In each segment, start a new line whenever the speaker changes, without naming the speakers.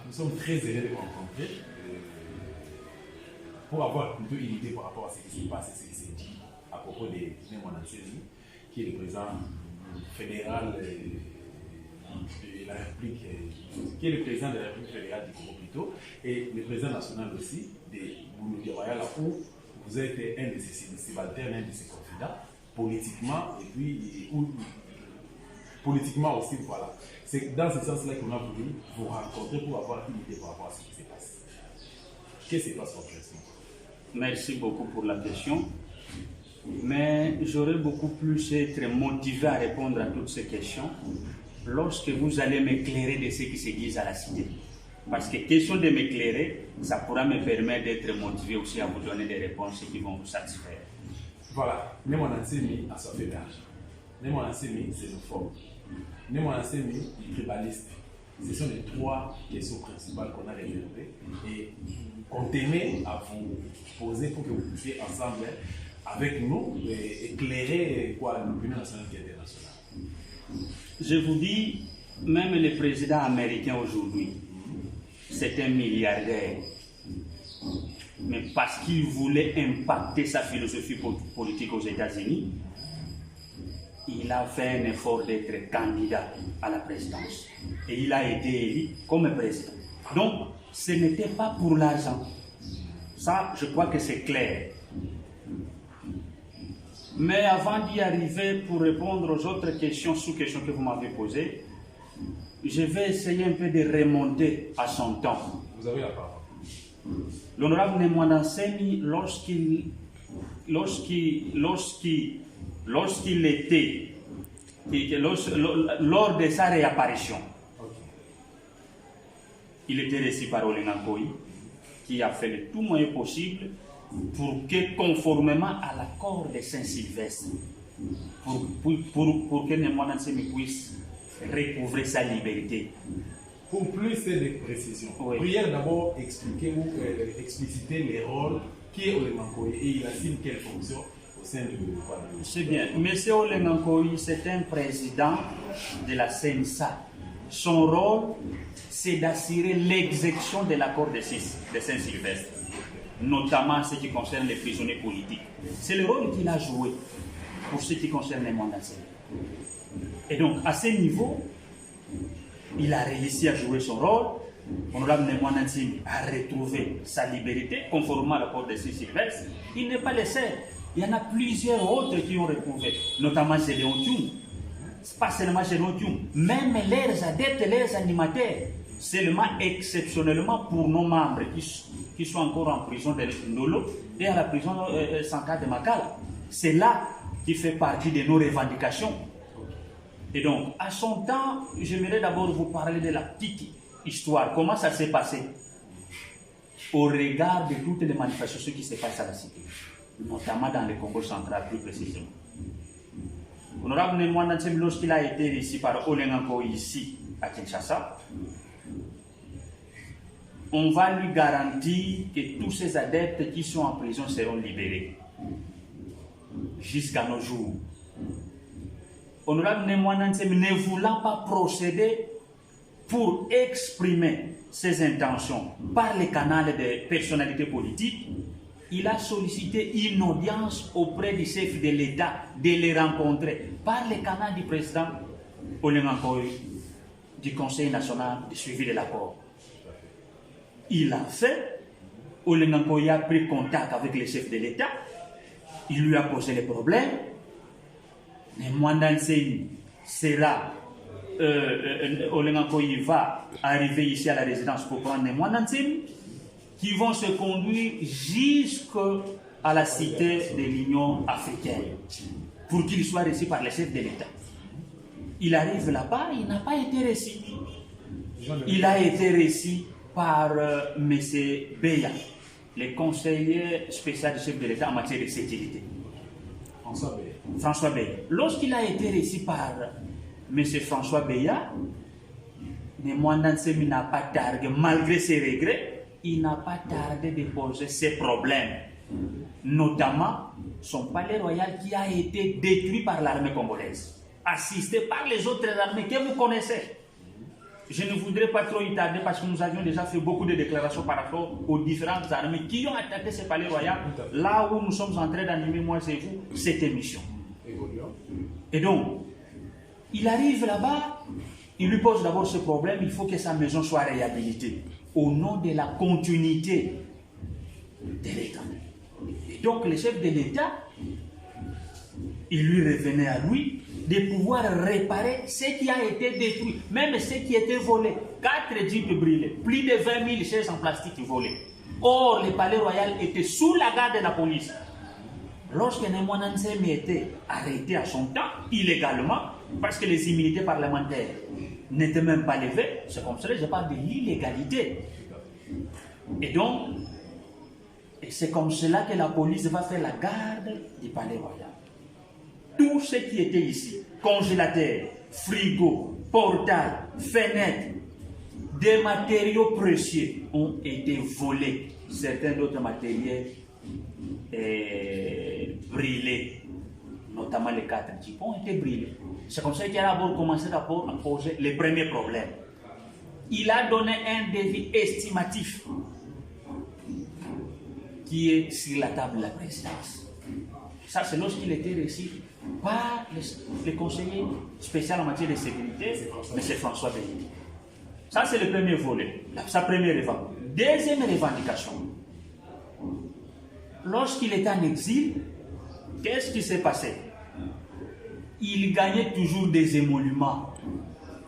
nous sommes très heureux de vous rencontrer pour avoir plutôt une idée par rapport à ce qui se passe et ce qui s'est dit à propos de Némona Nsemi, qui est le président fédéral de la République, qui est le président de la République fédérale du Congo plutôt, et le président national aussi de Burundi Royal, où vous êtes un de ses subalternes, un de ses confidents, politiquement, et puis politiquement aussi, voilà. C'est dans ce sens-là qu'on a voulu vous rencontrer pour avoir une idée par rapport à ce qui se passe. Qu'est-ce qui se passe concrètement?
Merci beaucoup pour la question. Mais j'aurais beaucoup plus être motivé à répondre à toutes ces questions lorsque vous allez m'éclairer de ce qui se dit à la cité. Parce que question de m'éclairer, ça pourra me permettre d'être motivé aussi à vous donner des réponses qui vont vous satisfaire.
Voilà, Némona Nsemi a soif d'argent. Némona Nsemi, c'est une forme. Némona Nsemi, il est tribaliste. Ce sont les trois questions principales qu'on a réservées et qu'on tenait à vous poser pour que vous puissiez ensemble, avec nous, éclairer l'opinion nationale et internationale.
Je vous dis, même le président américain aujourd'hui, c'est un milliardaire. Mais parce qu'il voulait impacter sa philosophie politique aux États-Unis, il a fait un effort d'être candidat à la présidence. Et il a été élu comme président. Donc, ce n'était pas pour l'argent. Ça, je crois que c'est clair. Mais avant d'y arriver, pour répondre aux autres questions, sous-questions que vous m'avez posées, je vais essayer un peu de remonter à son temps.
Vous avez la parole.
L'honorable Némona Nsemi, lors de sa réapparition, il était reçu par Olenga Nkoyi, qui a fait le tout moyen possible pour que, conformément à l'accord de Saint-Sylvestre, pour que Némona Nsemi puisse recouvrer sa liberté.
Pour plus de précision,
oui.
Prière d'abord expliquer ou expliciter les rôles qui est Olenga Nkoyi et il assume quelle fonction au sein du gouvernement.
C'est bien. Monsieur Olenga Nkoyi, c'est un président de la CNSA. Son rôle, c'est d'assurer l'exécution de l'accord de Saint-Sylvestre, notamment ce qui concerne les prisonniers politiques. C'est le rôle qu'il a joué pour ce qui concerne les mandats. Et donc, à ce niveau, il a réussi à jouer son rôle. Honorable Némona Nsemi a retrouvé sa liberté conformément à l'accord de Saint-Sylvestre. Il n'est pas le seul. Il y en a plusieurs autres qui ont retrouvé, notamment Gédéon Dioum. Pas seulement Gédéon Dioum, même leurs adeptes, leurs animateurs, seulement exceptionnellement pour nos membres qui sont encore en prison de Ndolo et à la prison centrale de Makala. C'est là qui fait partie de nos revendications. Et donc, à son temps, j'aimerais d'abord vous parler de la petite histoire. Comment ça s'est passé au regard de toutes les manifestations qui se passent à la cité, notamment dans le Congo central plus précisément. Honorable Némona Nsemi, lorsqu'il a été reçu par Olenga Nkoyi ici à Kinshasa, on va lui garantir que tous ces adeptes qui sont en prison seront libérés jusqu'à nos jours. Honorable Némona Nsemi, ne voulant pas procéder pour exprimer ses intentions par les canaux des personnalités politiques, il a sollicité une audience auprès du chef de l'État de les rencontrer par les canaux du président Olenga Nkoyi du Conseil national de suivi de l'accord. Il a fait, Olenga Nkoyi a pris contact avec le chef de l'État, il lui a posé les problèmes. Némona Nsemi sera, Olenga Nkoyi va arriver ici à la résidence pour prendre Némona Nsemi, qui vont se conduire jusqu'à la cité de l'Union africaine pour qu'il soit reçu par le chef de l'État. Il arrive là-bas, il n'a pas été reçu. Il a été reçu par M. Beya, le conseiller spécial du chef de l'État en matière de sécurité. François Beya. Lorsqu'il a été reçu par M. François Beya, Némona Nsemi n'a pas tardé, malgré ses regrets, il n'a pas tardé de poser ses problèmes, notamment son palais royal qui a été détruit par l'armée congolaise, assisté par les autres armées que vous connaissez. je ne voudrais pas trop y tarder parce que nous avions déjà fait beaucoup de déclarations par rapport aux différentes armées qui ont attaqué ce palais royal, là où nous sommes en train d'animer, moi et vous, cette émission. Et donc, il arrive là-bas, il lui pose d'abord ce problème, il faut que sa maison soit réhabilitée au nom de la continuité de l'État. Et donc, le chef de l'État, il lui revenait à lui de pouvoir réparer ce qui a été détruit, même ce qui était volé. 4 jeeps brûlés, plus de 20 000 chaises en plastique volées. Or, le palais royal était sous la garde de la police. Lorsque Némoine Nsemi était arrêté à son temps, illégalement, parce que les immunités parlementaires n'étaient même pas levées, c'est comme cela que je parle de l'illégalité. Et donc, c'est comme cela que la police va faire la garde du palais royal. Tout ce qui était ici, congélateur, frigo, portail, fenêtre, des matériaux précieux ont été volés. Certains d'autres matériels brûlés, notamment les 4 types, ont été brûlés. C'est comme ça qu'il a d'abord commencé à poser les premiers problèmes. Il a donné un devis estimatif qui est sur la table de la présidence. Ça, c'est lorsqu'il était reçu par le conseiller spécial en matière de sécurité, M. François Béni. Ça, c'est le premier volet, sa première revendication. Deuxième revendication. Lorsqu'il était en exil, qu'est-ce qui s'est passé? Il gagnait toujours des émoluments.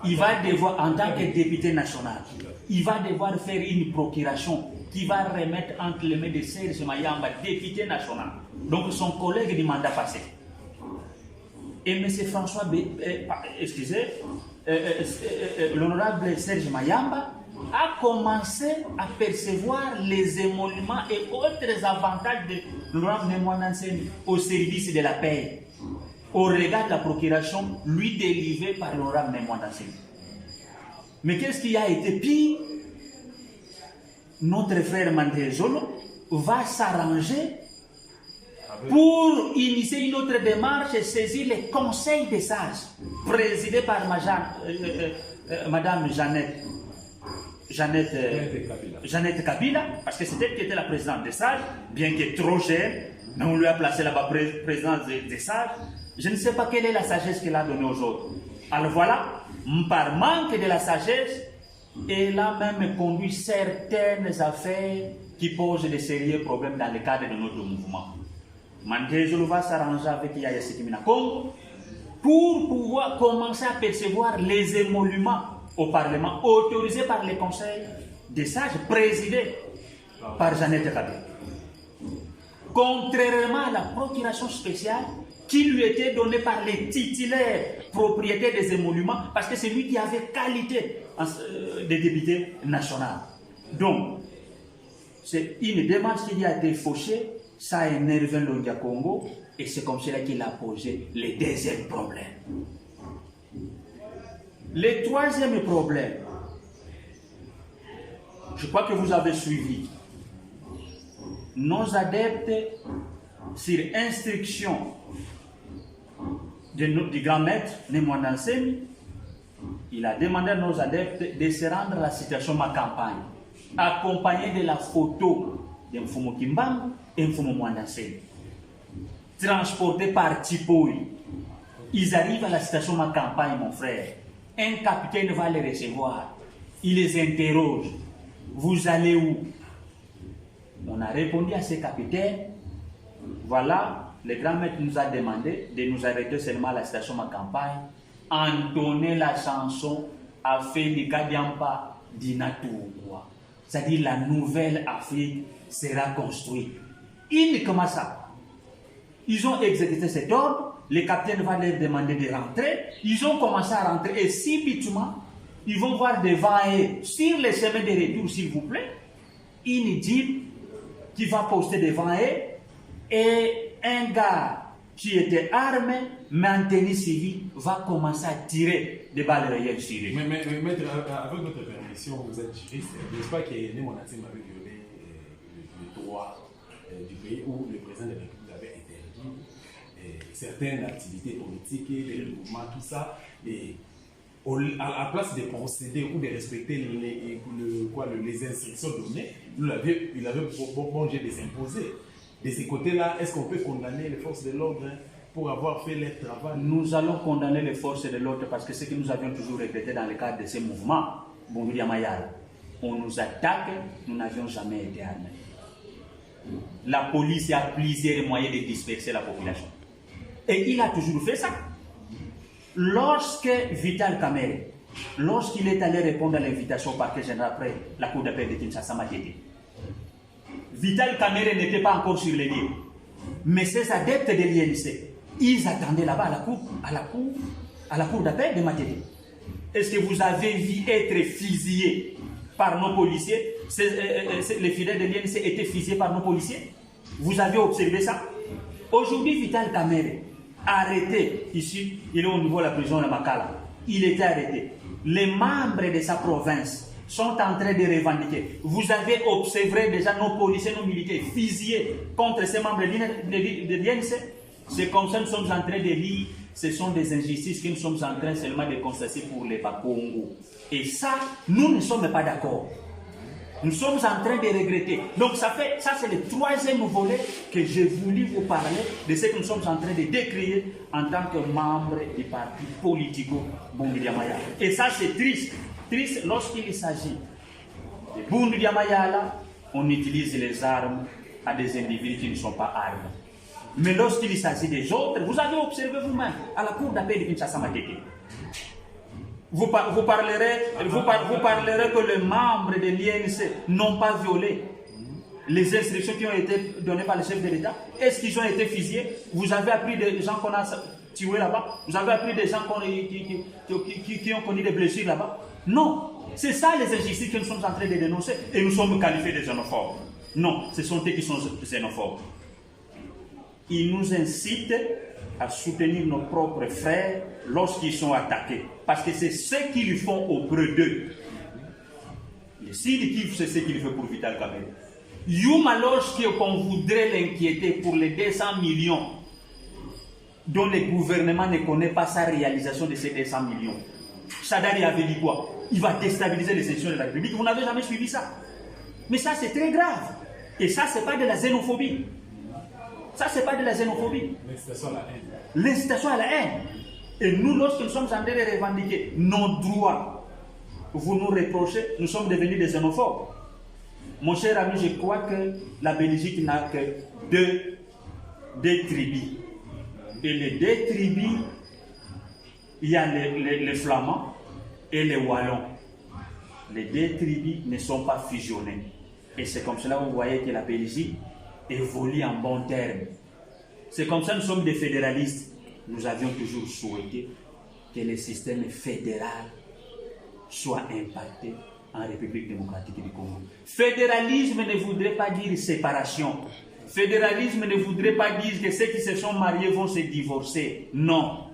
Il va devoir, en tant que député national, il va devoir faire une procuration qui va remettre entre les mains de Serge Mayamba, député national, donc son collègue du mandat passé. Et M. François l'honorable Serge Mayamba a commencé à percevoir les émoluments et autres avantages de l'honorable Némoine Nsemi au service de la paix, au regard de la procuration lui délivrée par l'honorable Némoine Nsemi. Mais qu'est-ce qui a été pire? Notre frère Mandezolo va s'arranger pour initier une autre démarche et saisir les conseils des sages, présidés par Madame Jeannette Kabila, parce que c'est elle qui était la présidente des sages, bien qu'elle est trop jeune, mais on lui a placé là-bas présidente des sages. Je ne sais pas quelle est la sagesse qu'elle a donnée aux autres. Alors voilà, par manque de la sagesse, elle a même conduit certaines affaires qui posent de sérieux problèmes dans le cadre de notre mouvement. Mandezolo va s'arranger avec Yaya Sekimina Congo pour pouvoir commencer à percevoir les émoluments au Parlement autorisés par les conseils des sages présidés par Jeannette Kabila. Contrairement à la procuration spéciale qui lui était donnée par les titulaires propriétaires des émoluments, parce que c'est lui qui avait qualité de député national. Donc, c'est une démarche qui a été fauchée, ça a énervé l'Ondia Congo, et c'est comme cela qu'il a posé le deuxième problème. Le troisième problème, je crois que vous avez suivi, nos adeptes, sur instruction du grand maître Némoine Nsemi, il a demandé à nos adeptes de se rendre à la situation de ma campagne, accompagné de la photo de Mfumu Kimbangu et Mfumu Mwanda Nsemi, transportés par Tipoui. Ils arrivent à la station de ma campagne, mon frère. Un capitaine va les recevoir. Il les interroge. Vous allez où? On a répondu à ce capitaine. Voilà, le grand maître nous a demandé de nous arrêter seulement à la station de ma campagne, entonner la chanson Afrika Diampa Dinatourwa. C'est-à-dire la nouvelle Afrique sera construite. Uniquement ça. Ils ont exécuté cet ordre. Le capitaine va leur demander de rentrer. Ils ont commencé à rentrer et subitement, ils vont voir devant eux, sur le chemin de retour, s'il vous plaît, une jeep qui va poster devant eux et un gars qui était armé, mais en tenue civile, va commencer à tirer des balles réelles sur eux.
Mais maître, avec votre permission, vous êtes juriste, n'est-ce pas que Némoine Nsemi avait violé le droit du pays où le président de la République avait interdit certaines activités politiques, les mouvements, tout ça. Et à la place de procéder ou de respecter les instructions données, il avait bon jet de s'imposer. De ce côté-là, est-ce qu'on peut condamner les forces de l'ordre pour avoir fait leur travail?
Nous allons condamner les forces de l'ordre parce que ce que nous avions toujours répété dans le cadre de ces mouvements, Bundu dia Mayala, on nous attaque, nous n'avions jamais été armés. La police a plusieurs moyens de disperser la population. Et il a toujours fait ça. Lorsque Vital Kamerhe, lorsqu'il est allé répondre à l'invitation au parquet général après la cour d'appel de Kinshasa Matete, Vital Kamerhe n'était pas encore sur les lieux. Mais ces adeptes de l'INC, ils attendaient là-bas à la cour d'appel de Matete. Est-ce que vous avez vu être fusillés par nos policiers? Les fidèles de l'INC étaient fusillés par nos policiers. Vous avez observé ça? Aujourd'hui, Vital Kamerhe, arrêté ici, il est au niveau de la prison de Makala. Il était arrêté. Les membres de sa province sont en train de revendiquer. Vous avez observé déjà nos policiers, nos militaires fusillés contre ces membres de l'INC. C'est comme ça que nous sommes en train de lire. Ce sont des injustices que nous sommes en train seulement de constater pour les Bakongo. Et ça, nous ne sommes pas d'accord. Nous sommes en train de regretter. Donc ça c'est le troisième volet que j'ai voulu vous parler de ce que nous sommes en train de décrire en tant que membre du parti politico Bundu dia Mayala. Et ça c'est triste. Triste lorsqu'il s'agit de Bundu dia Mayala, on utilise les armes à des individus qui ne sont pas armés. Mais lorsqu'il s'agit des autres, vous avez observé vous-même à la cour d'appel de Kinshasa Matete. Vous parlerez que les membres de l'INC n'ont pas violé les instructions qui ont été données par le chef de l'État. Est-ce qu'ils ont été fusillés? Vous avez appris des gens qu'on a tués là-bas? Vous avez appris des gens qui ont connu des blessures là-bas? Non. C'est ça les injustices que nous sommes en train de dénoncer. Et nous sommes qualifiés de xénophobes. Non, ce sont eux qui sont xénophobes. Ils nous incitent à soutenir nos propres frères lorsqu'ils sont attaqués. Parce que c'est ce qu'ils font auprès d'eux. Le Sidi c'est ce qu'il fait pour Vital Kamerhe. Yuma, lorsqu'on voudrait l'inquiéter pour les 200 millions dont le gouvernement ne connaît pas sa réalisation de ces 200 millions, Sadari avait dit quoi? Il va déstabiliser les institutions de la République. Vous n'avez jamais suivi ça. Mais ça, c'est très grave. Et ça, ce n'est pas de la xénophobie. Ça, ce n'est pas de la xénophobie.
L'incitation à la haine.
L'incitation à la haine. Et nous, lorsque nous sommes en train de revendiquer nos droits, vous nous reprochez, nous sommes devenus des xénophobes. Mon cher ami, je crois que la Belgique n'a que deux tribus. Et les deux tribus, il y a les Flamands et les Wallons. Les deux tribus ne sont pas fusionnées. Et c'est comme cela que vous voyez que la Belgique évolue en bons termes. C'est comme ça que nous sommes des fédéralistes. Nous avions toujours souhaité que le système fédéral soit impacté en République démocratique du Congo. Fédéralisme ne voudrait pas dire séparation. Fédéralisme ne voudrait pas dire que ceux qui se sont mariés vont se divorcer. Non.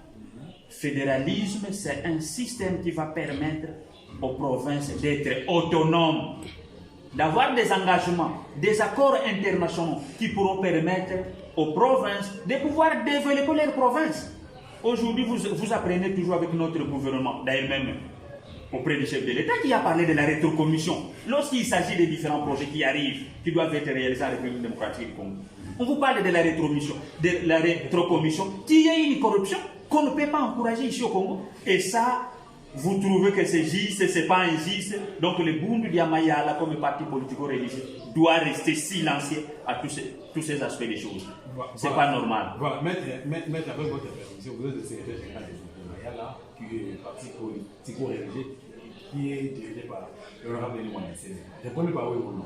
Fédéralisme, c'est un système qui va permettre aux provinces d'être autonomes, d'avoir des engagements, des accords internationaux qui pourront permettre aux provinces de pouvoir développer leurs provinces. Aujourd'hui, vous apprenez toujours avec notre gouvernement, d'ailleurs même auprès du chef de l'État qui a parlé de la rétrocommission. Lorsqu'il s'agit des différents projets qui arrivent, qui doivent être réalisés en République démocratique du Congo, on vous parle de la rétrocommission, qui est une corruption qu'on ne peut pas encourager ici au Congo. Et ça, vous trouvez que c'est juste, c'est pas injuste. Donc le Bundu dia Mayala, comme parti politico-religieux, doit rester silencieux à tous ces aspects des choses. C'est pas normal.
Voilà, maître, avec votre permission, vous êtes le secrétaire général de Mayala, qui est parti politico-religieux, qui est dirigé par l'honorable Denis Mwanasene. Répondez par oui ou non.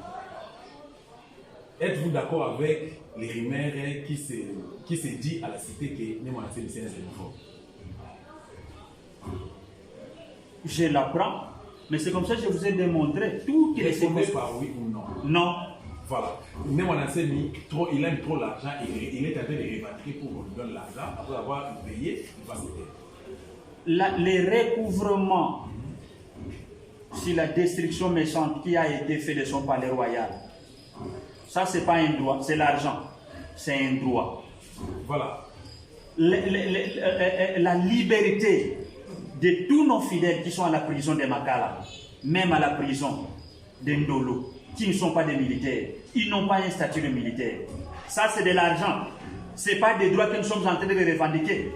Êtes-vous d'accord avec les rumeurs qui se dit à la cité que Denis Mwanasene c'est un xénophobe?
Je l'apprends, mais c'est comme ça que je vous ai démontré tout qui est
Répondez par oui ou non.
Non.
Voilà. Denis Mwanasene, il aime trop l'argent et il est en train de revendiquer pour qu'on lui donne l'argent après avoir payé, il va se taire.
Les recouvrements sur la destruction méchante qui a été fait de son palais royal, ça c'est pas un droit, c'est l'argent, c'est un droit.
Voilà.
La liberté de tous nos fidèles qui sont à la prison de Makala, même à la prison de Ndolo, qui ne sont pas des militaires. Ils n'ont pas un statut de militaire. Ça, c'est de l'argent. Ce n'est pas des droits que nous sommes en train de revendiquer.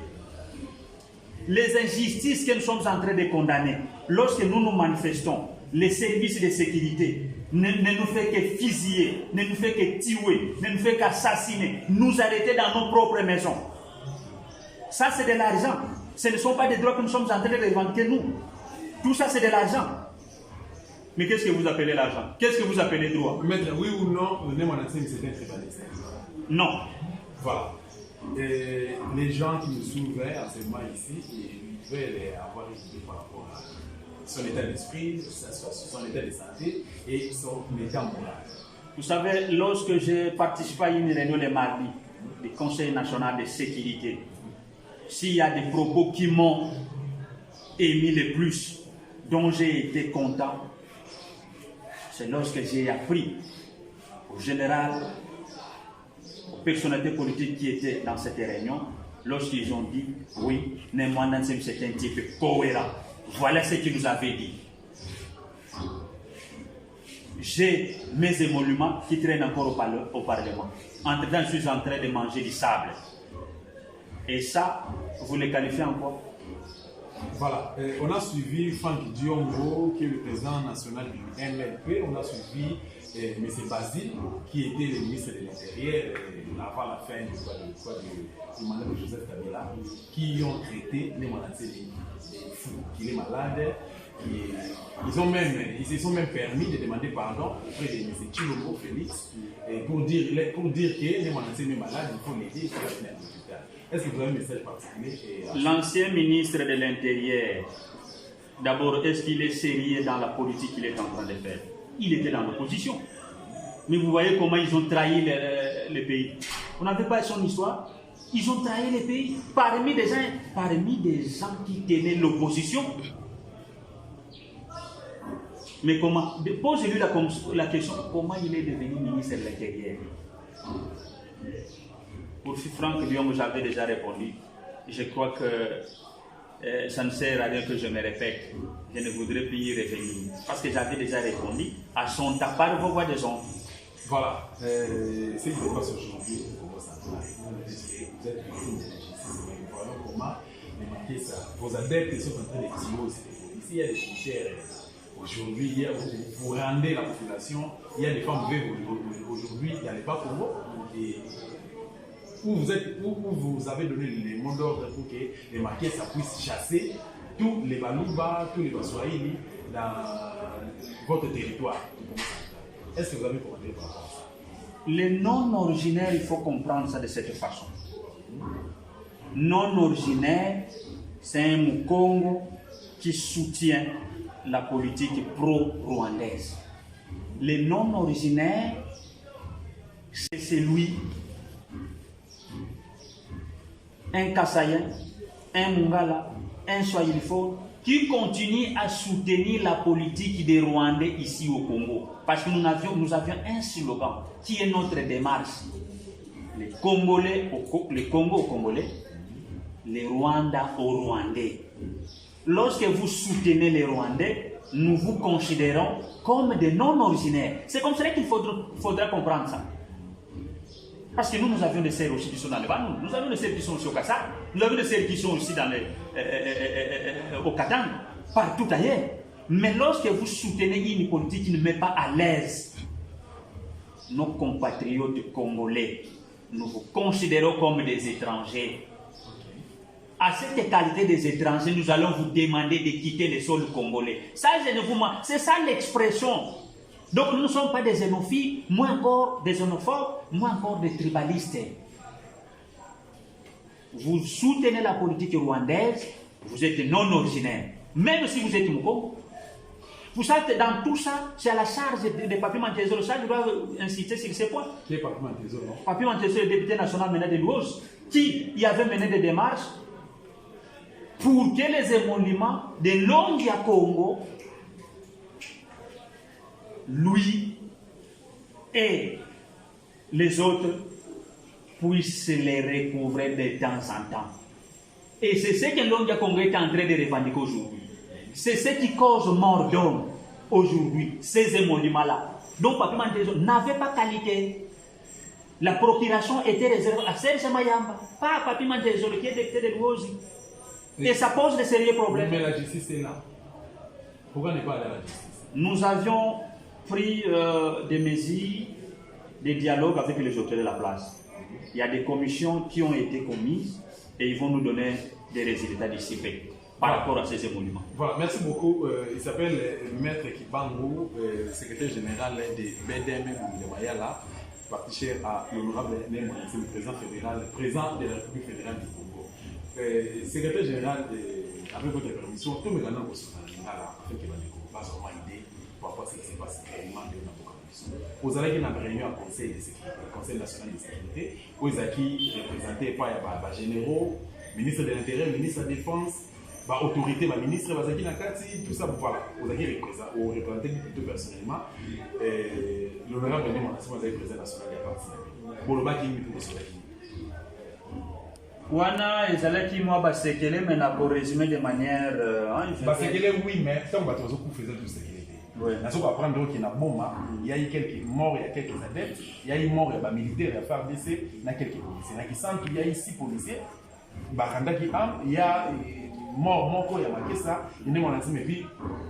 Les injustices que nous sommes en train de condamner, lorsque nous nous manifestons, les services de sécurité ne nous fait que fusiller, ne nous fait que tuer, ne nous fait qu'assassiner, nous arrêter dans nos propres maisons. Ça, c'est de l'argent. Ce ne sont pas des droits que nous sommes en train de revendiquer, nous. Tout ça, c'est de l'argent. Mais qu'est-ce que vous appelez l'argent? Qu'est-ce que vous appelez droit?
Maître, oui ou non, c'est un tribaliste?
Non.
Voilà. Et les gens qui nous soulevaient à ce moment ici, ils veulent avoir une idée par rapport à son état d'esprit, son état de santé et son état moral.
Vous savez, lorsque j'ai participé à une réunion le mardi du Conseil national de sécurité, s'il y a des propos qui m'ont émis le plus, dont j'ai été content, c'est lorsque j'ai appris au général, aux personnalités politiques qui étaient dans cette réunion, lorsqu'ils ont dit, oui, Némoine c'est un type cohérent. Voilà ce qu'ils nous avaient dit. J'ai mes émoluments qui traînent encore au Parlement. Entre-temps, je suis en train de manger du sable. Et ça, vous les qualifiez en quoi?
Voilà, on a suivi Franck Diongo, qui est le président national du MLP. On a suivi M. Basile, qui était le ministre de l'Intérieur avant la fin du mandat de Joseph Kabila, qui ont traité les malades fous, qu'il est malade. Ils se sont même permis de demander pardon auprès de M. Chilombo Félix pour dire que les malades sont malades, il faut l'aider sur la l'hôpital. Est-ce que vous avez un message particulier?
L'ancien ministre de l'Intérieur, d'abord, est-ce qu'il est sérieux dans la politique qu'il est en train de faire? Il était dans l'opposition. Mais vous voyez comment ils ont trahi le pays. Vous n'avez pas son histoire? Ils ont trahi le pays parmi des gens qui tenaient l'opposition. Mais comment? Posez-lui la question, comment il est devenu ministre de l'Intérieur? Pour Franck Lyon, j'avais déjà répondu. Je crois que ça ne sert à rien que je me répète. Je ne voudrais plus y revenir. Parce que j'avais déjà répondu à son temps par vos voix des hommes.
Voilà. Ce qui se passe aujourd'hui au Congo central, vous êtes victime de l'injustice. Voilà comment remarquer ça. Vos adeptes sont en train de tirer aussi. Ici, il y a des militaires. Aujourd'hui, vous rendez la population. Il y a des femmes vivent aujourd'hui, il n'y a pas Congo. Où vous avez donné les mots d'ordre pour que les Maquis puissent chasser tous les Baluba, tous les Baswahili dans votre territoire. Est-ce que vous avez compris par rapport à ça?
Les non-originaires, il faut comprendre ça de cette façon. Non-originaire, c'est un Mukongo qui soutient la politique pro-rwandaise. Les non-originaires, c'est celui, un Kassayen, un Mungala, un Swahiliphone, qui continue à soutenir la politique des Rwandais ici au Congo. Parce que nous avions un slogan qui est notre démarche. Les Congolais, les Congo aux Congolais, les Rwandais aux Rwandais. Lorsque vous soutenez les Rwandais, nous vous considérons comme des non-originaires. C'est comme ça qu'il faudra comprendre ça. Parce que nous avions des sœurs aussi qui sont dans le Banou, nous avons des sœurs qui sont aussi au Kassar, nous avons des sœurs qui sont aussi au Katang, partout ailleurs. Mais lorsque vous soutenez une politique qui ne met pas à l'aise nos compatriotes congolais, nous vous considérons comme des étrangers. À cette qualité des étrangers, nous allons vous demander de quitter le sol congolais. Ça, c'est ça l'expression. Donc nous ne sommes pas des xénophiles, moins encore des xénophobes, moins encore des tribalistes. Vous soutenez la politique rwandaise, vous êtes non originaire. Même si vous êtes Mukongo. Vous savez, dans tout ça, c'est à la charge de Papi Mantezo. Ça, je dois insister sur ces points.
Qui est Papi Mantezo, non?
Papi Mantezo, le député national mené de Louose, qui y avait mené des démarches pour que les émoluments de l'Ongia Congo, lui et les autres, puissent les recouvrer de temps en temps. Et c'est ce que l'Ondia Congo est en train de revendiquer aujourd'hui. C'est ce qui cause mort d'homme aujourd'hui, ces émoluments-là. Donc, Papi Mantezo n'avait pas qualité. La procuration était réservée à Serge Mayamba, pas à Papi Mantezo, qui est député de Louosi. Et ça pose de sérieux problèmes.
Mais la justice est là. Pourquoi ne pas aller à la justice?
Nous avions pris des mesures de dialogue avec les auteurs de la place. Il y a des commissions qui ont été commises et ils vont nous donner des résultats d'ici peu par rapport à ces émoluments.
Voilà, merci beaucoup. Il s'appelle Maître Kibango, secrétaire général de BDM de Mayala, parti cher à l'honorable Némo, le président fédéral, président de la République fédérale du Congo. Secrétaire général, avec votre permission, tout le monde a reçu afin qu'il va découvrir une idée par rapport à ce qui s'est passé réellement dans notre commission. Vous allez une réunion au Conseil de sécurité, Conseil national de sécurité, où ils ont représenté par les généraux, ministre de l'Intérieur, ministre de la Défense, autorité, ministre, tout ça, voilà. Vous avez représenté plutôt personnellement l'honorable Némo, vous avez président national de la partie. Pour le bac, il y a
Wana ezalaki moi basekele mais na pour résumer de manière
basekele oui mais tant que tu faisais tout sécurité na so apprendre qu'il y a bomba il y a eu quelques morts il y a quelques adeptes il y a eu morts il y a militaires il y a FARDC na quelques policiers na qui sent qu'il y a ici policiers bakanda qui il y a mort moko ya makesa ine mona mais puis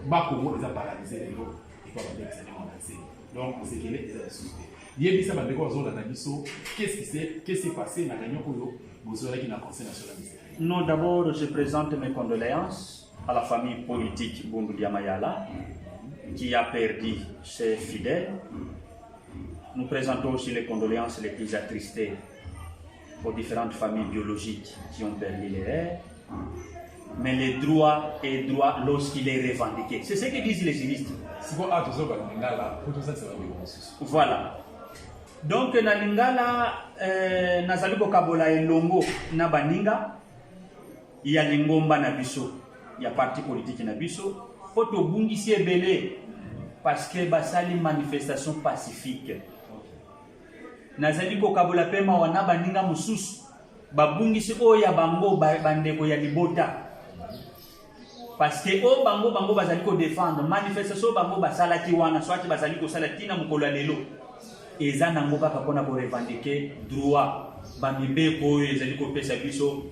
bakongo les a paralysé les gens et pas dire que c'est des donc c'est qu'il est suspect yebisa bandeko zo na biso qu'est-ce qui s'est passé na réunion oyo.
Non, d'abord, je présente mes condoléances à la famille politique Bundu Mayala qui a perdu ses fidèles. Nous présentons aussi les condoléances les plus attristées aux différentes familles biologiques qui ont perdu les leurs. Mais les droits et droits lorsqu'il est revendiqué. C'est ce que disent les juristes. Voilà. Donc na lingala nazali kokabola elongo na baninga ya lingomba na biso ya parti politique na biso po tobungisi ebele parce que basali manifestation pacifique. Nazali kokabola pema wana baninga mususu babungisi oya bango bandeko ya libota parce que o bango bazali ko défendre manifestation bango basalaki wana soit bazali ko sala tina mukolo lelo eza nango kaka pona ko revendiquer droit bamibeko ezali ko pesa biso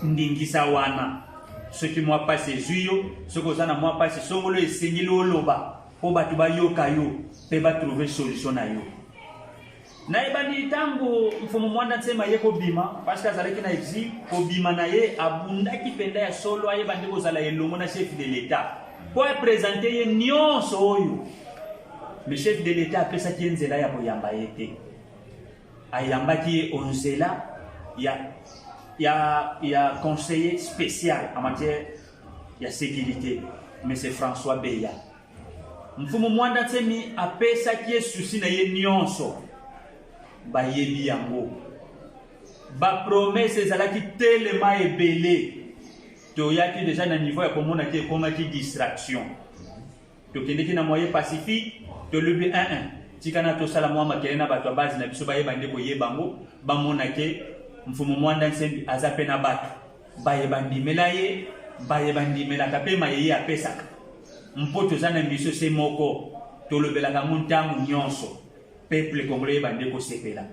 ndingisa wana ce qui moi passe juyo ce que ça na moi passe songolo esengili oloba po batu bayoka yo pe ba trouver solution na yo na ebani tango mfumo mwanda nsema ye ko bima parce que azalaki na exil ko bima na ye abundaki penda ya solo aye bandi ko zala elongo na chef de l'état pour présenter ye nyonso oyo. Le chef de l'État a fait ça qui est nzela ya boyamba yete. Ayamba qui est onzela, il y a conseiller spécial en matière de sécurité, mais c'est François Beya. Mfumu mwanda tsemi a fait ça qui est souci na ye nyonso. Ba yebi yango. Ba promesse ezala ki tellement ebele. To yaki déjà na niveau ya komona ki koma ki distraction. To kendeki na moyen pacifique. To lubi 1-1 tikana to sala mwa makelena bato base na biso baye bande ko yebango bamona ke mfumu mwanda nsembi azape na bato baye bandimela ye baye bandimela kapema ye apesaka mpoto zana biso se moko to lobela ka montamu nyonso peuple congolais bande ko sepela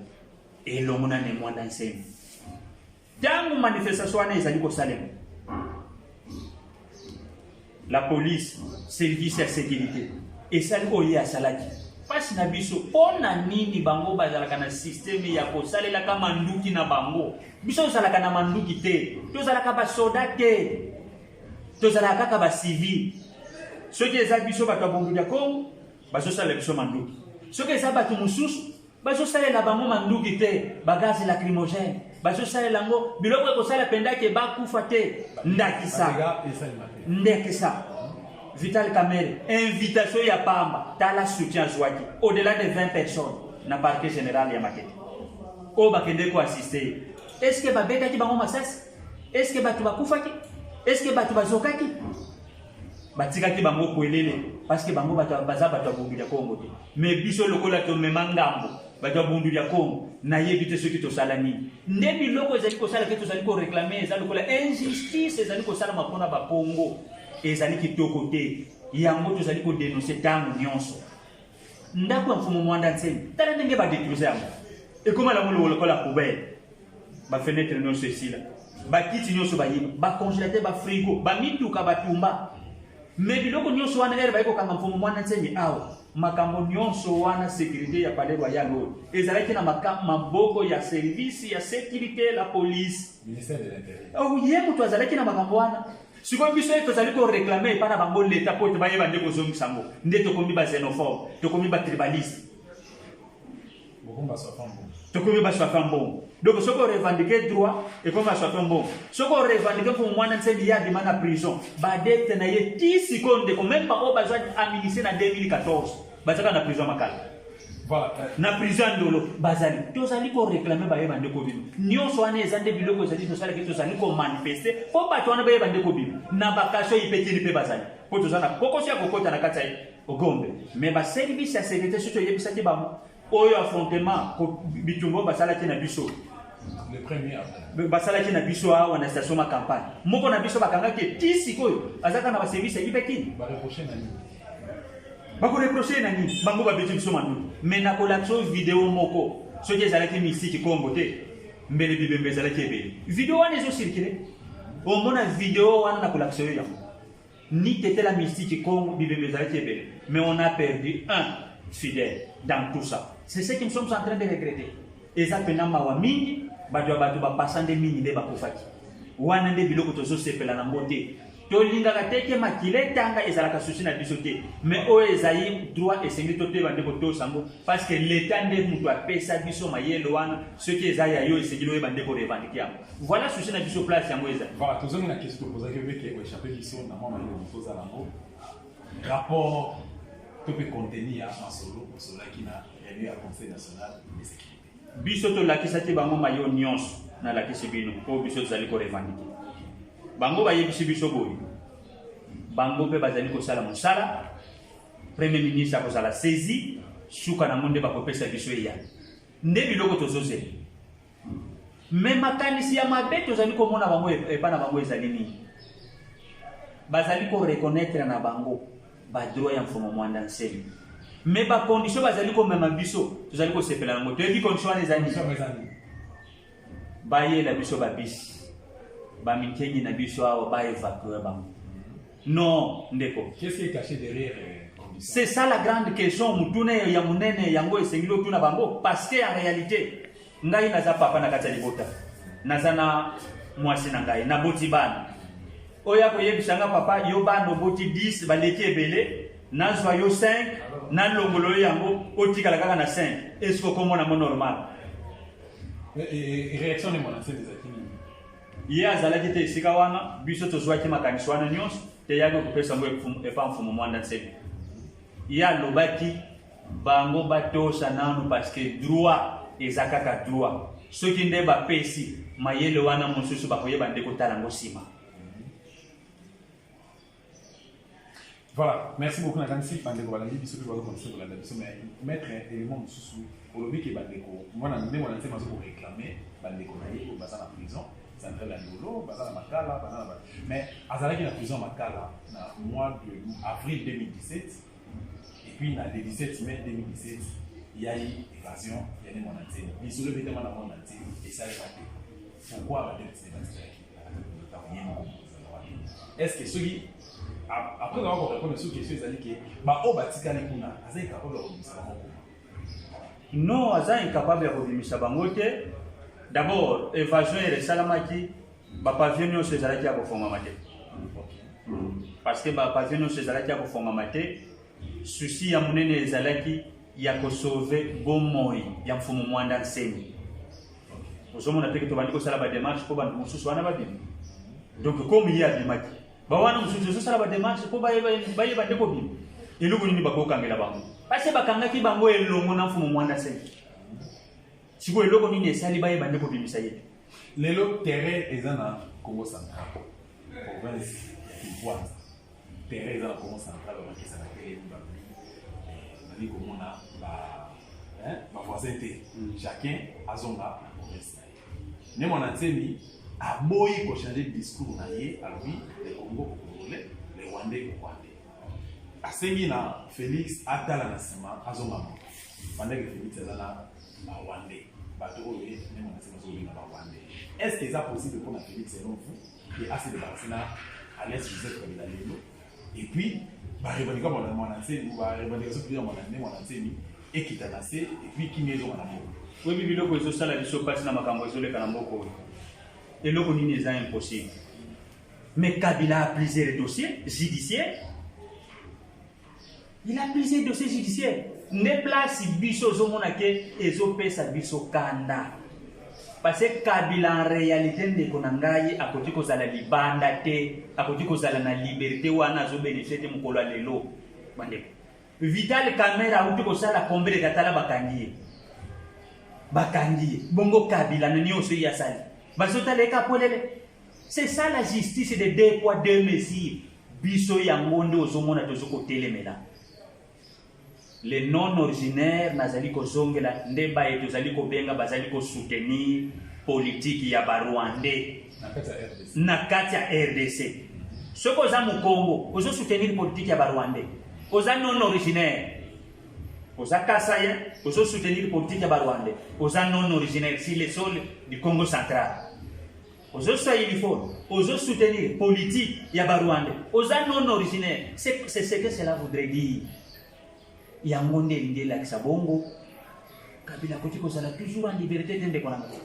et lomona ne mwanda nsembi tangu manifestation wana ezali ko salema la police service de sécurité et ça oye a salaki pasi na biso pona nini bango bazalaka na système ya ko salela ka manduki na bango biso zalaka na manduki te to zalaka ba soldat te to zalaka ka ba civil soki eza biso bato bongo ya Congo baso sala biso manduki soki eza bato mususu baso salela bango manduki te bagazi lacrymogène baso salela ngo biloko ko sala penda ke ba kufa te ndekisa Vital Kamere, invitation ya Pamba, tala soutien Zouaki, au-delà de 20 personnes, na parquet général ya Makete. O bakende ko assister. Est-ce que babeta ki bango masasi? Est-ce que batu bakufaki? Est-ce que batu bazokaki? Batika ki bango kwelele parce que bango batu baza batu bongi ya Congo. Mais biso lokola to memangambo, bato bundu ya Congo na yebite ceux qui to salani ndebi loko ezali ko sala ke to sali ko réclamer ezali ko la injustice ezali ko sala mapona ba Congo ezali kitoko te yango to sali ko dénoncer tango nyonso ndako mfumo mwanda nseni tala ndenge ba détruire yango et comment la molo ko la poubelle ba fenêtre nyonso esila ba kiti nyonso ba yiba ba congélateur ba frigo ba mituka ba tumba mais biloko nyonso wana ere ba ko kanga mfumo mwanda nseni awa makambo nyonso wana sécurité ya palais royal ezalaki na maboko ya service ya sécurité la police
ministère de l'intérieur
oh yemo to azalaki na makambo wana siko biso to zali ko réclamer pana bango l'état pour ba yeba ndeko zongisango nde to komi ba xénophobe to komi ba tribaliste
bokomba so fambo
to komi ba so fambo donc soko revendiquer droit et comme ça fait bon soko revendiquer pour moi nse ya demande à prison ba dette na ye 10 secondes comme même pas au besoin administrer en 2014 bazaka na prison makala
voilà
na prison ndolo bazali to zali ko réclamer ba yeba ndeko bino nyonso ane ezande biloko zali to sala ke to zali ko manifester po ba to wana ba yeba ndeko bino na bakasho ipetini pe bazali po to zana kokosi ya kokota na kata ogombe mais ba service ya sécurité surtout yebisa ke ba oyo affrontement ko bitumbo basala ke na biso
le premier après
basala ki na biso awa na station ma campagne moko na biso bakanga ke tisi koyo azaka na ba service ibekini
ba reprocher na ni
ba ko reprocher na ni bango ba biso mandu mais na collapso vidéo moko so ke zala ki mystique Congo te mbele bibembe zala ki ebe vidéo wana zo circuler au mona vidéo wana na collapso ya ni tete la mystique Congo bibembe zala ki ebe mais on a perdu un fidèle dans tout ça c'est ce que nous sommes en train de regretter et ça pena mawa mingi bato ba pasande mingi de bakofaki wana nde biloko tozo sepela na mbote to linga ka teke makile tanga ezalaka souci na biso te mais o ezai droit esengi to te bande ko to sango parce que l'état nde mutu apesa biso mayelo wana ce qui ezai ayo esengi lo bande ko revendiquer voilà souci na biso place yango eza
voilà tozongi na question poser que veke o échapper biso na mama yo toza lango rapport to pe contenir en solo qui na réunion à conseil national de sécurité
biso to lakisaki bango mayo nyonso na lakisi bino po biso tozali ko revendiquer bango bayebisi biso boyi bango pe bazali ko sala musala premier ministre akozala saisi suka na monde bakopesa biso ya nde biloko tozoze mais makanisi ya mabe tozali komona bango epana bango ezali nini bazali ko reconnaître na bango ba droit ya mfumo mwanda nsemi mais ba condition bazali ko mema biso tozali ko sepela ngo te bi condition ezali ba ye la biso ba bis ba mikenyi na biso awa ba évacuer bango non ndeko
qu'est-ce qui est caché derrière
c'est ça la grande question mutune ya munene yango esengilo tuna bango parce que en réalité ngai naza papa na kata libota naza na mwasi na ngai na boti bana oya ko yebisanga papa yo bano boti 10 baleki ebele nazwa yo 5 na longolo yango otikala kaka na 5 est-ce que komona mo normal
et réaction de mon ancien des akini
ye azalaki te esika wana biso tozwaki makanisi wana nyonso te yaki kopesa ngo epa mfumo mwanda nsemi ye alobaki bango batosa nanu parce que droit eza kaka droit soki nde bapesi mayele wana mosusu bakoyeba nde kotala ngo nsima.
Voilà, merci beaucoup Nakansi Bandeko Balandi biso pe bazo konse Balanda biso mais mettre élément sous pour le que Bandeko moi na ndé wana tema zo réclamer Bandeko na ye baza na prison centrale ya Ndolo baza na Makala baza na mais azalaki na prison Makala na mois de avril 2017 et puis na le 17 mai 2017 il y a eu évasion il y a des monantés biso le bétement na monanté et ça est raté pourquoi va dire c'est est-ce que celui après avoir répondu à cette question, ils ont dit que au Batikali kuna, ils sont incapables de revenir
non, ils sont incapables de revenir. D'abord, évasion et salamaki, pavillon c'est ça qui a pour parce que pavillon c'est ça qui a pour souci ya munene ezalaki ya ko sauver bon moi ya mfumo mwanda nseni. Ozomona pe que to bandi ko sala ba démarche ko bandu mususu wana ba bimi. Donc comme il y a dimaki bawana mususu sala ba démarche ko baye ndeko bimi elugo nini bakokangela bango parce que bakangaki bango elongo na mfumo mwanda nseni. Siko elugo nini esali baye ndeko bimi saye
lelo terrain ezana Congo central province ya Kivu terrain ezana Congo central bakisa na tele bali komona ba ma voisin chacun a son province. Mais mon enseigne a beau changer de discours à lui, les Congo au Congolais, les Rwandais au Rwandais. A Sengina, Félix a talent à Sima, à son maman. Pendant que Félix est là, à Rwandais. Est-ce que c'est possible pour Félix et vous et assez de personnes à l'aise Joseph Kabila et puis bah revendiquer mon enseigne ou bah revendiquer ce que mon enseigne et qui t'a lancé et puis qui n'est pas mon amour.
Oui, mais le côté social a dit passe dans ma campagne sur le Kanamboko et le côté n'est pas impossible. Mais Kabila a plusieurs dossiers judiciaires. Il a plusieurs dossiers judiciaires. Ne place biso zomonake ezope sa biso kanda. Parce que Kabila en réalité ne konangaye a côté ko zala libanda te, a côté ko zala na liberté wana zo bénéficier de mukolo lelo. Bande. Vital Camera uti ko sala combere katala bakangiye. Bakangiye. Bongo Kabila nani oso ya sali. Bazota leka polele. C'est ça la justice de deux poids deux mesures. Biso ya monde ozomona tozoko telemela. Les non-originaires nazali kozongela ndeba yetu zali kobenga bazali ko soutenir politique ya Barwandais na kati ya RDC. Soko za mu Congo ozo soutenir politique ya Barwandais. Oza non-originaire. Oza Kasaya ozo soutenir politique ya Barwandais. Oza non-originaire si le sol du Congo central. Ozo Swahiliphone ozo soutenir politique ya Barwandais. Oza non-originaire. C'est ce que cela voudrait dire. Yangonde l'indé la Sabongo, Kabila Kotiko sera toujours en liberté de l'économie.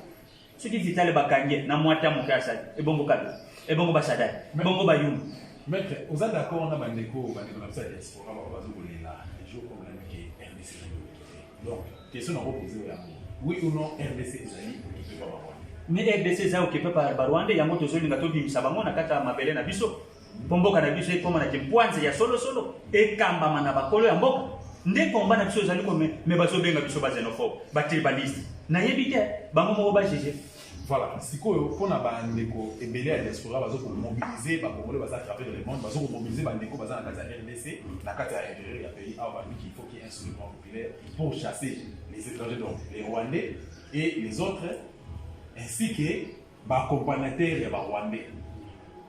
Ce qui vital bakanye, na mwata mukasa, et bongo Kabila, et bongo Basada, bongo Bayum.
Maître, vous êtes d'accord, on a bandeko, bandeko, ça diaspora, là, les jours comme l'année qui est RDC. Donc, question à reposer oui ou non, RDC est allé, il peut pas avoir. Mais
RDC est occupé par Barwande, Yango Tozoli Ngatobi Misabango, Nakata Mabele Nabiso, Pombo Kanabiso, et comme on a dit, Poinze, ya solo, et Kamba Manabakolo, Yambo. Ndé combat na biso zali comme mais bazo benga biso ba xénophobe ba tribaliste na yebite bango mo ba GG.
Voilà, sikoyo pona ba ndeko ebele ya diaspora bazo ko mobiliser ba congolais baza travers le monde bazo ko mobiliser ba ndeko baza na kati ya RDC na kati ya RDC ya pays a ba qu'il faut qu'il y ait un soulèvement populaire pour chasser les étrangers donc les Rwandais et les autres ainsi que ba accompagnateurs ya ba Rwandais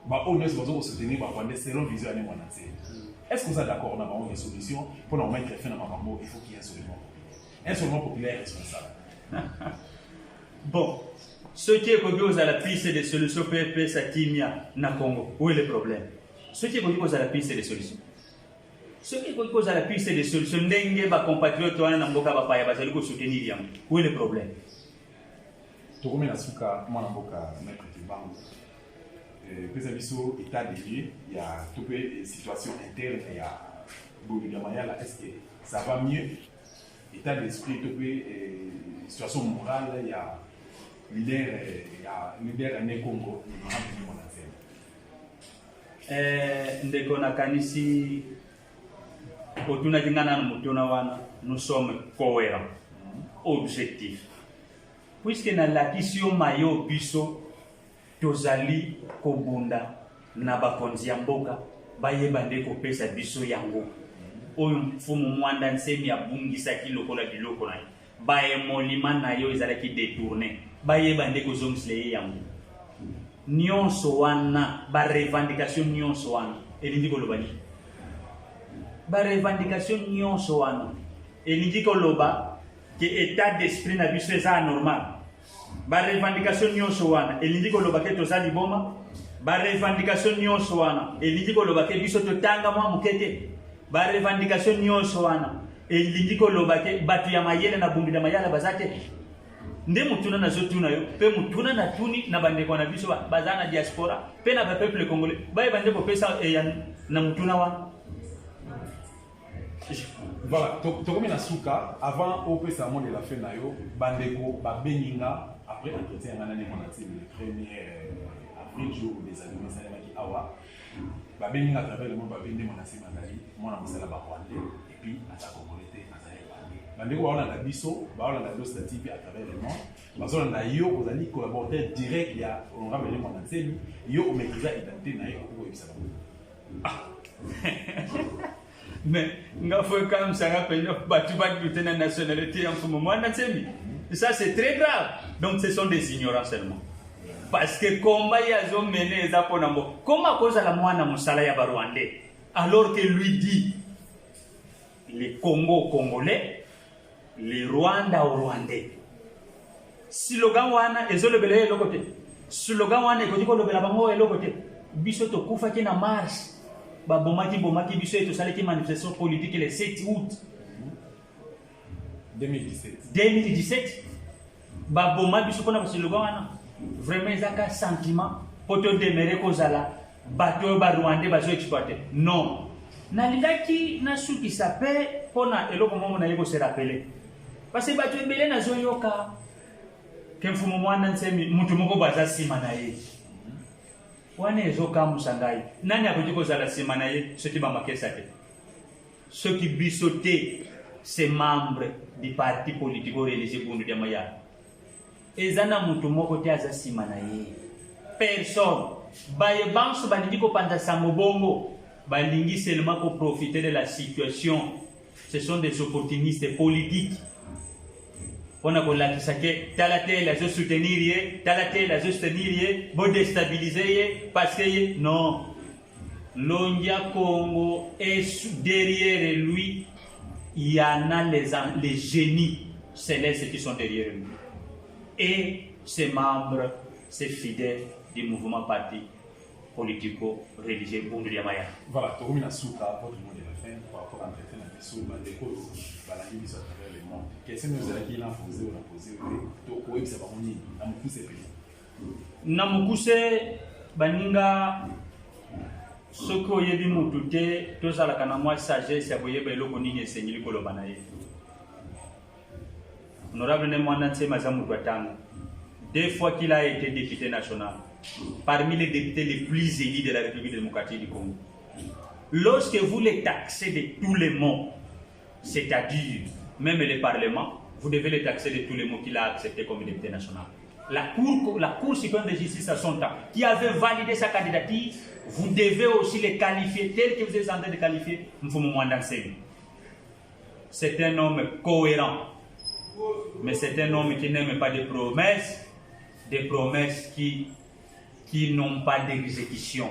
ba honnêtes bazo ko soutenir ba Rwandais selon vision ya mwananse. Est-ce que vous êtes d'accord on a une solution pour nous mettre fin à Mamambo? Il faut qu'il y ait un soulèvement populaire responsable.
Bon, ce qui est connu à la piste des solutions PPP Satimia na Congo, où est le problème? Ce qui est connu à la piste des solutions. Ce qui est connu à la piste des solutions, n'engue ba compatriotes wana na mboka ba paya bazali ko soutenir yango. Où est le problème?
To komena suka mwana mboka maître Tibango. Pesa biso état des lieux, il y a toute une situation interne, il y a est-ce que ça va mieux? État d'esprit, toute une situation morale, il y a leader en Congo,
ndeko na kanisi otuna kingana na mutuna wana nous sommes cohérents, objectifs. Puisque na la question mayo biso tozali kobunda na bakonzi ya mboka bayeba ndeko pesa biso yango oyo mfumu mwanda nsemi abungisa kilokola biloko na baye molima na yo ezalaki détourné bayeba ndeko zongisle yango nyonso wana ba revendication nyonso wana elingi koloba ni ba revendication nyonso wana elingi koloba que état d'esprit na biso eza anormal. Ba revendication nyonso wana elingi koloba ke tozali boma. Ba revendication nyonso wana elingi koloba ke biso totanga mwa mukete. Ba revendication nyonso wana elingi koloba ke batu ya mayele na bumbila mayala bazate. Nde mutuna na zotuna yo pe mutuna na tuni na bandeko na biso bazana diaspora pe na peuple congolais baye bandeko pesa na mutuna wa.
Voilà, Tokomi Nasuka, avant au Pessamon de la fin nayo, Bandeko, Babeninga, après entretien, on a le 1er avril, jour des années, qui awa, Babeninga à travers le monde, Babende, mon ancien Manali, mon ancien Barwandais, et puis à sa communauté, à sa Bandeko, on a la biso, on a la dostative à travers le monde, on a yo, vous allez collaborer direct, il y a, on ramène mon ancien, yo, on maîtrise l'identité nayo, pour
Mais nga faut quand même ça rappelle tu vas douter de la nationalité en ce moment. Ça c'est très grave. Donc ce sont des ignorants seulement. Parce que combat ils ont mené les Aponambo. Comment cause à la moine Moussala ya Rwandais alors que lui dit les Congolais, les Rwanda au Rwandais. Slogan wana ezolobele le côté. Slogan wana ekodiko lobela bango le côté. Biso to kufa ki na marche. Ba bomaki biso et to sale ki manifestation politique le 7 août 2017. Ba bomaki biso pona slogan wana. Vraiment ezaka sentiment poto demere kozala bato ba Rwandais bazo exploiter. Non. Nalingaki na suki sape pona eloko momo na yeko se rappeler. Parce que bato ebele na zo yoka kemfumo mwana nsemi mutu moko baza sima na ye. Wana ezoka musangai. Nani akotiko zala sima na ye ceux qui bamakesa te. Ceux qui bisoté ces membres du parti politique religieux bundu de maya. Ezana mutu moko te aza sima na ye. Personne. Baye banso balingi ko panda samobongo. Balingi seulement pour profiter de la situation. Ce sont des opportunistes politiques. On a que Talaté la soutenir, Talaté la soutenir, pour déstabiliser, parce que non. L'Ondia Congo est derrière lui. Il y en a les génies célestes qui sont derrière lui. Et ses membres, ses fidèles du mouvement parti politico-religieux Bundu ya Maya.
Voilà, tu as mis votre mot de la fin par rapport à l'entretien avec Bissou, des cours, à travers le monde. Qu'est-ce que nous avons dit là, posé, tu as c'est pas mon île, Namukuse pays.
Namukuse, Baninga, ce que vous avez dit, tout ça, la canamoi sagesse, vous avez dit, vous enseigné le Kolobanaye. Honorable Nemwananse Mazamouatang, 2 fois qu'il a été député national, parmi les députés les plus élus de la République démocratique du Congo. Lorsque vous les taxez de tous les mots, c'est-à-dire même le Parlement, vous devez les taxer de tous les mots qu'il a acceptés comme député national. La Cour suprême de justice à son temps, qui avait validé sa candidature, vous devez aussi les qualifier tel que vous êtes en train de qualifier Mfumu Mwandanseng. C'est un homme cohérent, mais c'est un homme qui n'aime pas des promesses qui n'ont pas d'exécution.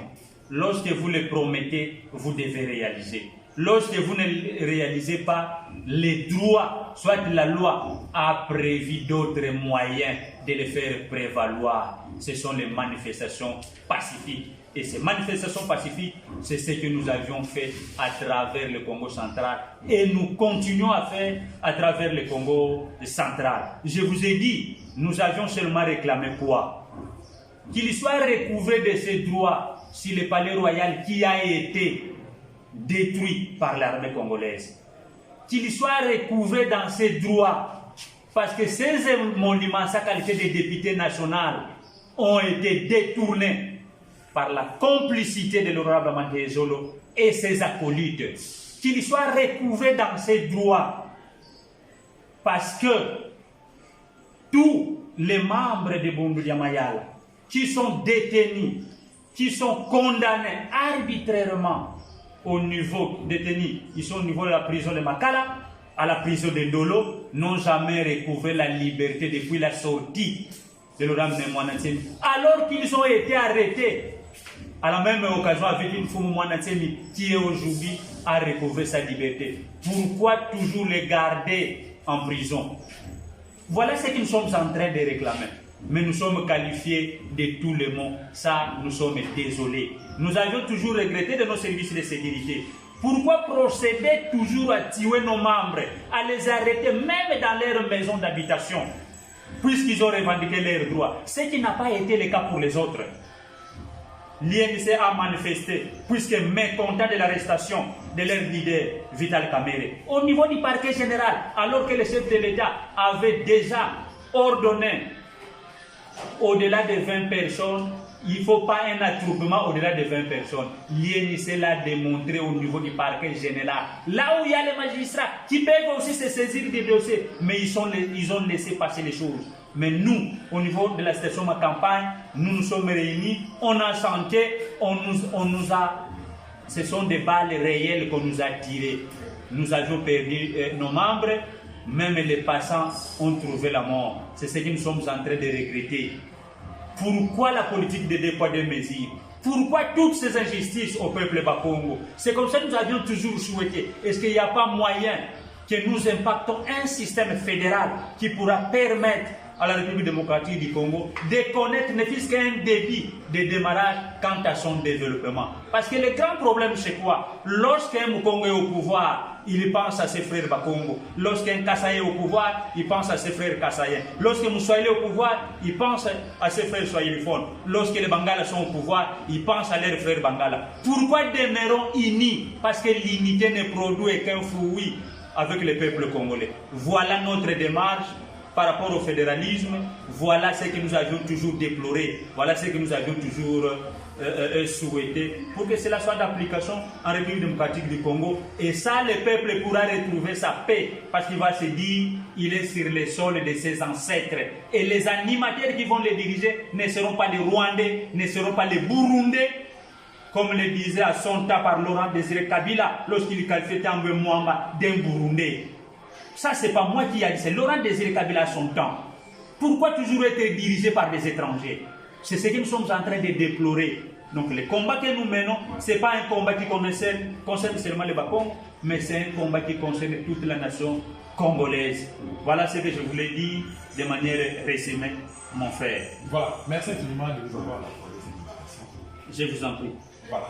Lorsque vous les promettez, vous devez réaliser. Lorsque vous ne réalisez pas les droits, soit la loi a prévu d'autres moyens de les faire prévaloir. Ce sont les manifestations pacifiques. Et ces manifestations pacifiques, c'est ce que nous avions fait à travers le Congo central. Et nous continuons à faire à travers le Congo central. Je vous ai dit, nous avions seulement réclamé quoi? Qu'il soit recouvré de ses droits sur le palais royal qui a été détruit par l'armée congolaise. Qu'il soit recouvré dans ses droits parce que ces monuments, sa qualité de député national, ont été détournés par la complicité de l'honorable Mandé Zolo et ses acolytes. Qu'il soit recouvré dans ses droits parce que tous les membres de Bundu ya Maya qui sont détenus, qui sont condamnés arbitrairement au niveau détenus, ils sont au niveau de la prison de Makala, à la prison de Ndolo, n'ont jamais recouvré la liberté depuis la sortie de l'Oram Mwanantsemi, alors qu'ils ont été arrêtés à la même occasion avec une Mfumu Mwanantsemi qui aujourd'hui a recouvré sa liberté. Pourquoi toujours les garder en prison? Voilà ce que nous sommes en train de réclamer. Mais nous sommes qualifiés de tous les mots. Ça, nous sommes désolés. Nous avions toujours regretté de nos services de sécurité. Pourquoi procéder toujours à tuer nos membres, à les arrêter même dans leur maison d'habitation, puisqu'ils ont revendiqué leurs droits, ce qui n'a pas été le cas pour les autres. L'INC a manifesté, puisque mécontent de l'arrestation de leur leader, Vital Kamerhe, au niveau du parquet général, alors que le chef de l'État avait déjà ordonné au-delà de 20 personnes, il ne faut pas un attroupement au-delà de 20 personnes. L'INC l'a démontré au niveau du parquet général. Là où il y a les magistrats qui peuvent aussi se saisir des dossiers, mais ils ont laissé passer les choses. Mais nous, au niveau de la station Ma Campagne, nous nous sommes réunis, on a chanté, on nous a ce sont des balles réelles qu'on nous a tirées. Nous avions perdu nos membres, même les passants ont trouvé la mort. C'est ce que nous sommes en train de regretter. Pourquoi la politique de deux poids deux mesures? Pourquoi toutes ces injustices au peuple Bakongo? C'est comme ça que nous avions toujours souhaité. Est-ce qu'il n'y a pas moyen que nous impactons un système fédéral qui pourra permettre à la République démocratique du Congo de connaître ne fût-ce qu'un débit de démarrage quant à son développement? Parce que le grand problème, c'est quoi? Lorsqu'un Mukongo est au pouvoir, il pense à ses frères Bakongo. Lorsqu'un Kassaye est au pouvoir, il pense à ses frères Kassayen. Lorsque Moussoïli est au pouvoir, il pense à ses frères Swahiliphones. Lorsque les Bangala sont au pouvoir, il pense à leurs frères Bangala. Pourquoi demeurons unis? Parce que l'unité ne produit qu'un fruit avec le peuple congolais. Voilà notre démarche par rapport au fédéralisme. Voilà ce que nous avions toujours déploré. Voilà ce que nous avions toujours souhaité pour que cela soit d'application en République démocratique du Congo. Et ça, le peuple pourra retrouver sa paix parce qu'il va se dire il est sur le sol de ses ancêtres. Et les animateurs qui vont les diriger ne seront pas les Rwandais, ne seront pas les Burundais, comme le disait à son temps par Laurent Désiré Kabila lorsqu'il qualifiait Tambwe Mwamba d'un Burundais. Ça, c'est pas moi qui ai dit, c'est Laurent Désiré Kabila à son temps. Pourquoi toujours être dirigé par des étrangers? C'est ce que nous sommes en train de déplorer. Donc le combat que nous menons, ce n'est pas un combat qui concerne seulement les Bakongo, mais c'est un combat qui concerne toute la nation congolaise. Voilà ce que je voulais dire de manière résumée, mon frère.
Voilà, merci infiniment de nous avoir accordé cette invitation.
Je vous en prie.
Voilà.